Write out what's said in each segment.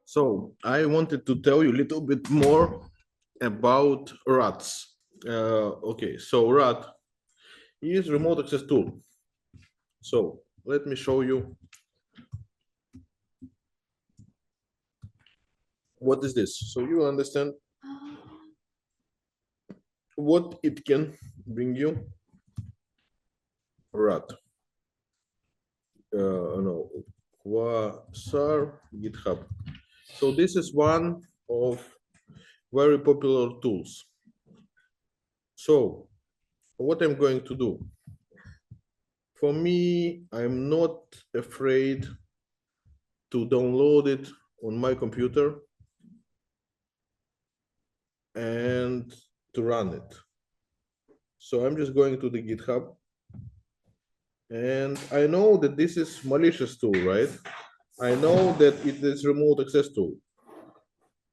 So I wanted to tell you a little bit more about RATs. Okay, so RAT is remote access tool. So let me show you what is this. So you understand what it can bring you. RAT. No, Quasar GitHub. So this is one of very popular tools. So what I'm going to do, for me, I'm not afraid to download it on my computer and to run it. So I'm just going to the GitHub, and I know that this is malicious tool, right? I know that it is remote access tool,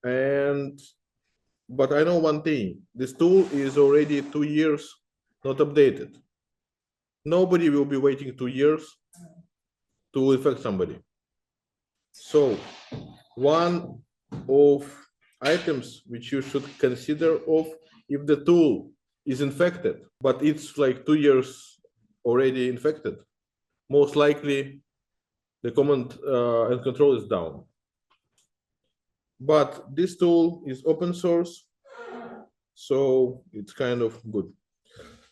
but I know one thing: this tool is already 2 years not updated. Nobody will be waiting 2 years to infect somebody. So one of items which you should consider of, if the tool is infected, but it's like 2 years already infected, most likely the command and control is down. But this tool is open source, so it's kind of good.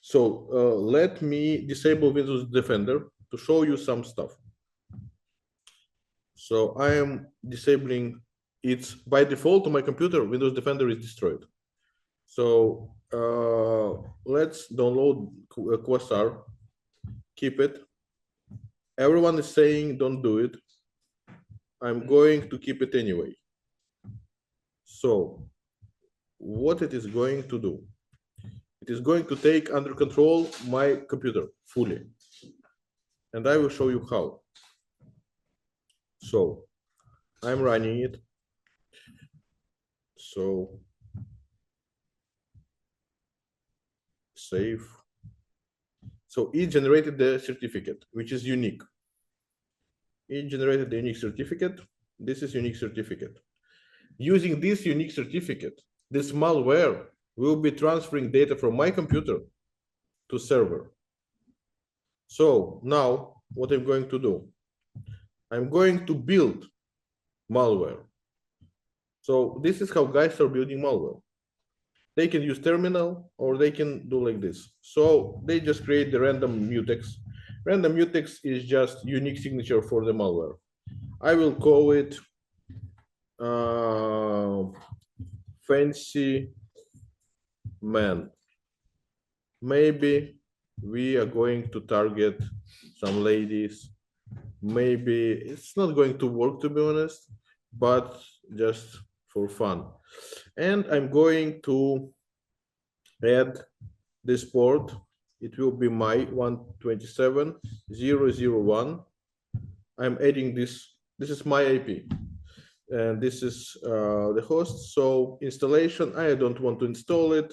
So let me disable Windows Defender to show you some stuff. So I am disabling it by default on my computer. Windows Defender is destroyed. So let's download Quasar, keep it. Everyone is saying don't do it. I'm going to keep it anyway. So what it is going to do, it is going to take under control my computer fully. And I will show you how. So I'm running it. So save. So it generated the certificate, which is unique. It generated the unique certificate. This is unique certificate. Using this unique certificate, this malware will be transferring data from my computer to server. So now what I'm going to do, I'm going to build malware. So this is how guys are building malware. They can use terminal or they can do like this. So they just create the random mutex. Random mutex is just unique signature for the malware. I will call it fancy man. Maybe we are going to target some ladies. Maybe it's not going to work, to be honest, but just for fun. And I'm going to add this port. It will be my 127.0.0.1. I'm adding this. This is my IP. And this is the host. So installation, I don't want to install it.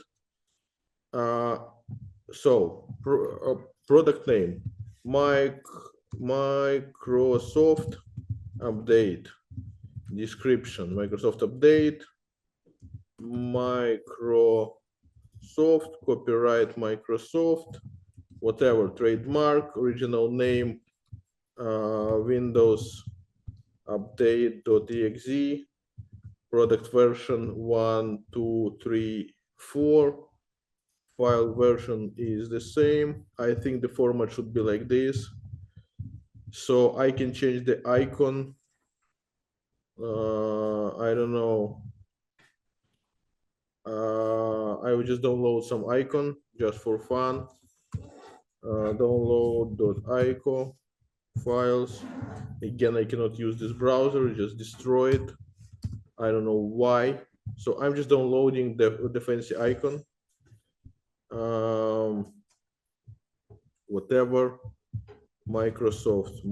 Product name, Microsoft update. Description, Microsoft update. Microsoft, copyright Microsoft, whatever, trademark, original name, Windows update.exe, product version 1, 2, 3, 4. File version is the same. I think the format should be like this. So I can change the icon. I don't know. I will just download some icon just for fun. Download.ico files. Again, I cannot use this browser, just destroy it. I don't know why. So I'm just downloading the fancy icon. Whatever, Microsoft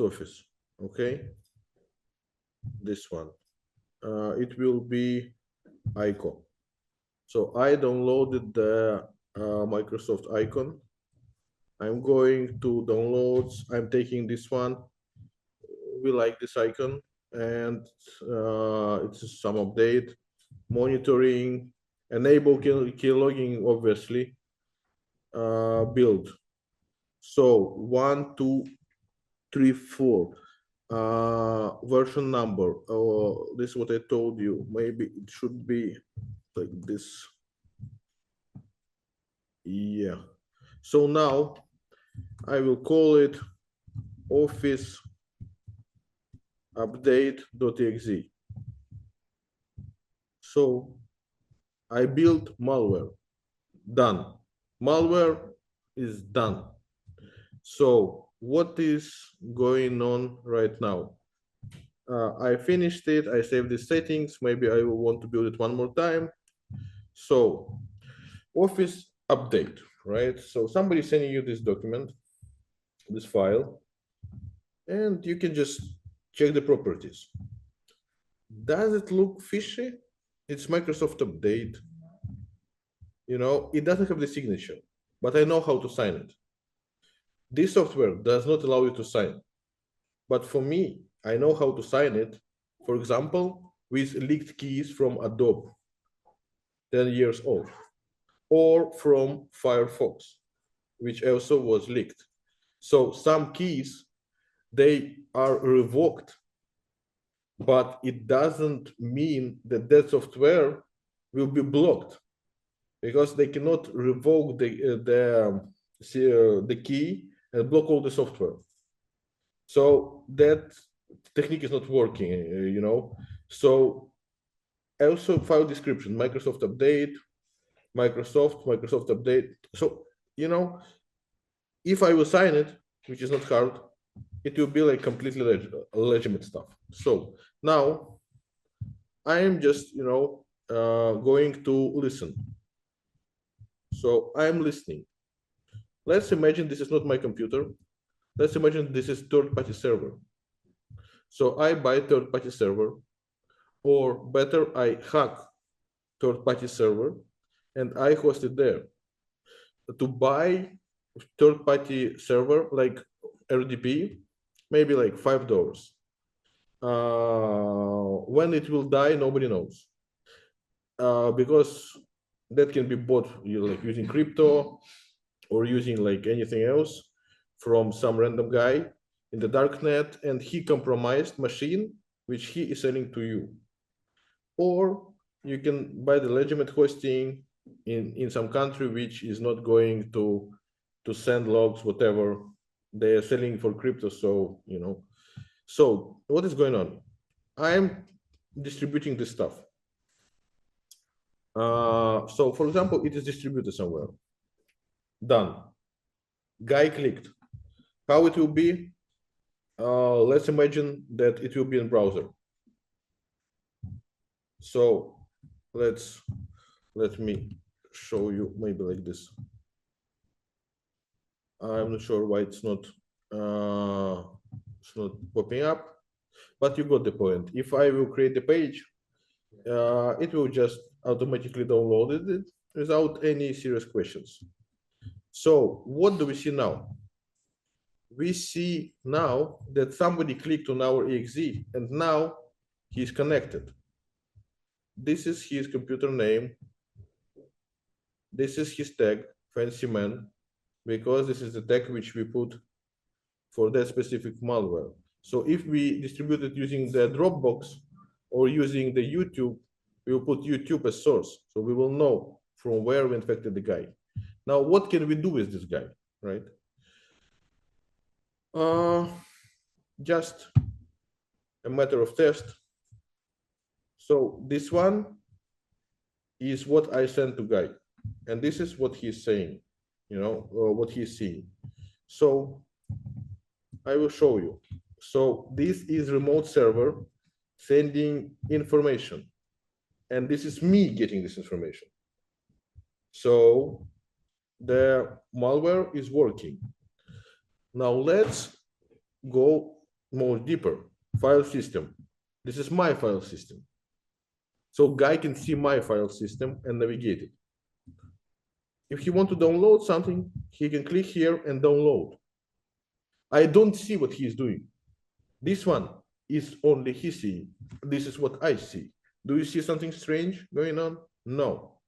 Office, okay? This one. It will be ICO. So I downloaded the Microsoft icon. I'm going to downloads. I'm taking this one. We like this icon, and it's some update, monitoring, enable key logging, obviously, build. So 1, 2, 3, 4. Version number. This is what I told you. Maybe it should be like this. Yeah. So now I will call it office update.exe. So I built malware. Done. Malware is done. So what is going on right now? I finished it. I saved the settings. Maybe I will want to build it one more time. So office update, right? So somebody sending you this document, this file, and you can just check the properties. Does it look fishy? It's Microsoft update. You know, it doesn't have the signature, but I know how to sign it. This software does not allow you to sign. But for me, I know how to sign it, for example, with leaked keys from Adobe, 10 years old, or from Firefox, which also was leaked. So some keys, they are revoked, but it doesn't mean that that software will be blocked, because they cannot revoke the key and block all the software. So that technique is not working, you know. So also file description, Microsoft update, Microsoft update. So, you know, if I will sign it, which is not hard, it will be like completely legitimate stuff. So now I am just, you know, going to listen. So I'm listening. Let's imagine this is not my computer. Let's imagine this is third-party server. So I buy third-party server, or better, I hack third-party server and I host it there. To buy third-party server like RDP, maybe like $5. When it will die, nobody knows, because that can be bought like using crypto or using like anything else from some random guy in the darknet, and he compromised machine which he is selling to you. Or you can buy the legitimate hosting in some country which is not going to send logs, whatever they are selling for crypto. So, you know, so what is going on? I'm distributing this stuff. So for example, it is distributed somewhere. Done. Guy clicked. How it will be? Let's imagine that it will be in browser. So let me show you maybe like this. I'm not sure why it's not popping up, but you got the point. If I will create a page, it will just automatically download it without any serious questions. So what do we see now? We see now that somebody clicked on our exe and now he's connected. This is his computer name. This is his tag, fancy man, because this is the tag which we put for that specific malware. So if we distribute it using the Dropbox or using the YouTube, we will put YouTube as source. So we will know from where we infected the guy. Now, what can we do with this guy, right? Just a matter of test. So this one is what I sent to guy, and this is what he's saying, you know, what he's seeing. So I will show you. So this is remote server sending information, and this is me getting this information. So the malware is working. Now let's go more deeper. File system. This is my file system. So guy can see my file system and navigate it. If he want to download something, he can click here and download. I don't see what he is doing. This one is only he seeing. This is what I see. Do you see something strange going on? No,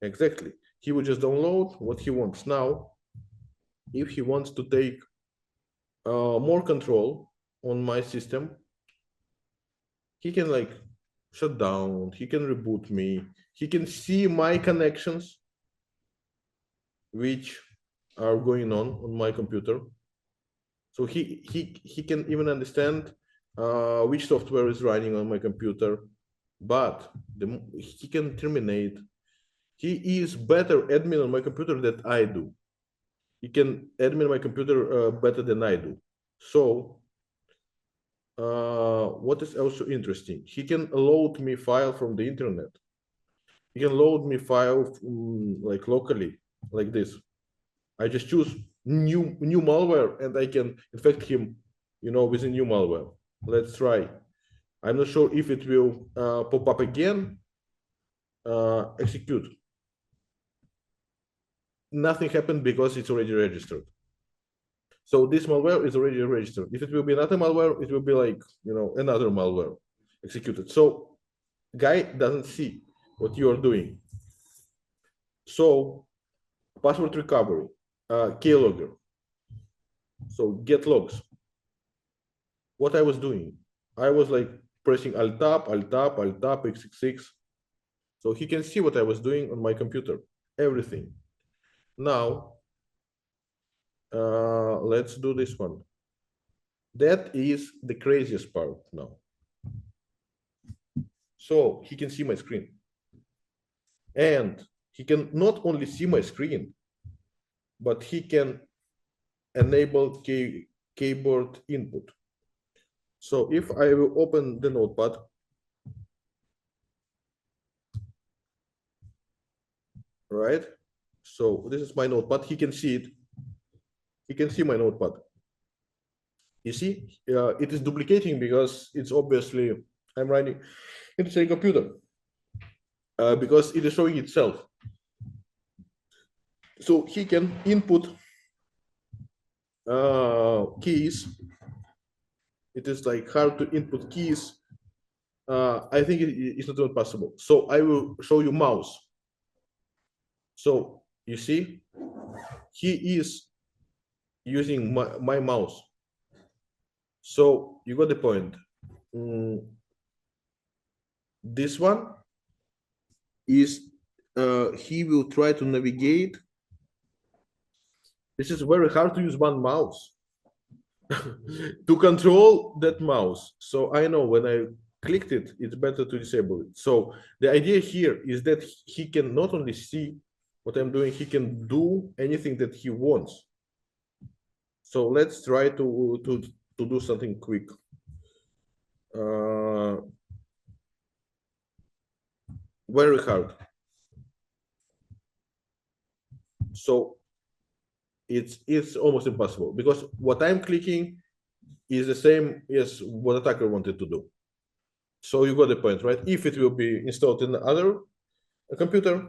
exactly. He will just download what he wants. Now, if he wants to take more control on my system, he can like shut down, he can reboot me, he can see my connections which are going on my computer. So he can even understand which software is running on my computer, but he can terminate. He is better admin on my computer than I do. He can admin my computer better than I do. So what is also interesting, he can load me file from the internet. He can load me file like locally, like this. I just choose new malware and I can infect him, with a new malware. Let's try. I'm not sure if it will pop up again. Execute. Nothing happened because it's already registered. So this malware is already registered. If it will be another malware, it will be like, another malware executed. So guy doesn't see what you are doing. So password recovery, keylogger. So get logs. What I was doing, I was like pressing Alt Tab, Alt Tab, Alt Tab, X66. So he can see what I was doing on my computer, everything. Now, let's do this one. That is the craziest part now. So he can see my screen. And he can not only see my screen, but he can enable keyboard input. So if I will open the notepad, right? So this is my notepad. He can see it. He can see my notepad. You see, it is duplicating because it's obviously I'm running into the computer because it is showing itself. So he can input keys. It is like hard to input keys. I think it's not even possible. So I will show you mouse. So you see, he is using my mouse. So you got the point. This one is he will try to navigate. This is very hard to use one mouse to control that mouse. So I know when I clicked it, it's better to disable it. So the idea here is that he can not only see what I'm doing, he can do anything that he wants. So let's try to do something quick. Very hard. So it's almost impossible because what I'm clicking is the same as what attacker wanted to do. So you got the point, right? If it will be installed in other computer,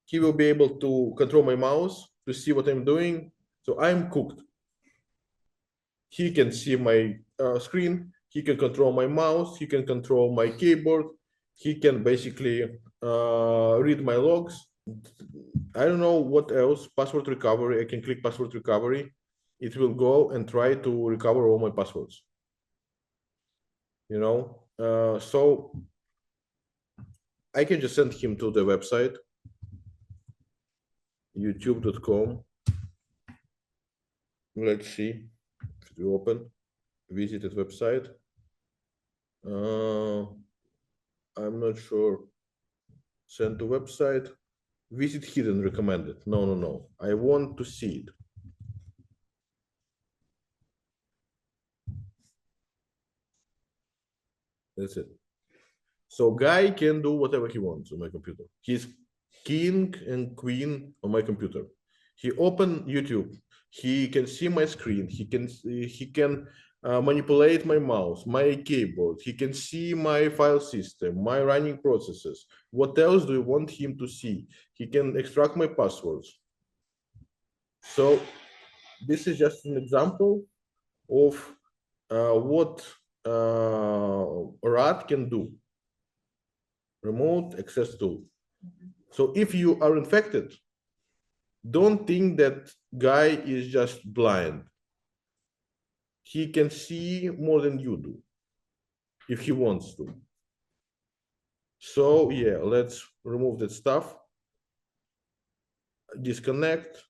he will be able to control my mouse to see what I'm doing. So I'm cooked. He can see my screen. He can control my mouse. He can control my keyboard. He can basically read my logs. I don't know what else. Password recovery. I can click password recovery. It will go and try to recover all my passwords. So I can just send him to the website, youtube.com. Let's see if we open visited website. I'm not sure. Send to website. Visit hidden recommended. No. I want to see it. That's it. So guy can do whatever he wants on my computer. He's king and queen on my computer. He open YouTube. He can see my screen. He can manipulate my mouse, my keyboard. He can see my file system, my running processes. What else do you want him to see? He can extract my passwords. So this is just an example of what RAT can do, remote access tool. So if you are infected, don't think that guy is just blind. He can see more than you do if he wants to. So yeah, let's remove that stuff. Disconnect.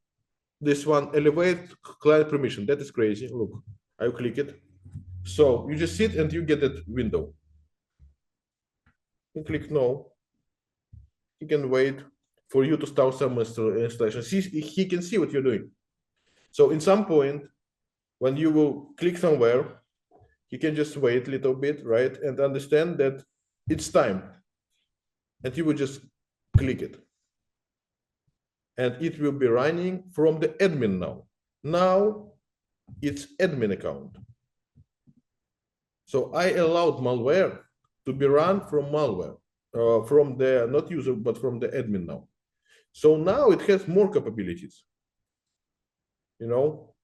This one, elevate client permission. That is crazy. Look, I click it. So you just sit and you get that window. You click no. You can wait for you to start some installation. He can see what you're doing. So in some point, when you will click somewhere, you can just wait a little bit, right? And understand that it's time. And you will just click it. And it will be running from the admin now. Now it's admin account. So I allowed malware to be run from malware, from the not user, but from the admin now. So now it has more capabilities. You know,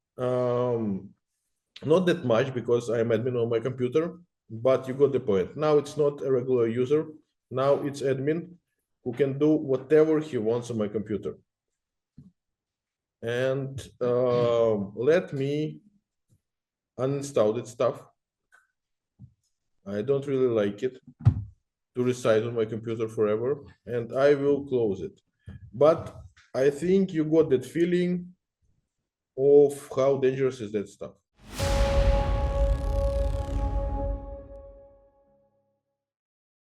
not that much because I'm admin on my computer, but you got the point. Now it's not a regular user. Now it's admin who can do whatever he wants on my computer. And let me uninstall that stuff. I don't really like it to reside on my computer forever, and I will close it. But I think you got that feeling of how dangerous is that stuff.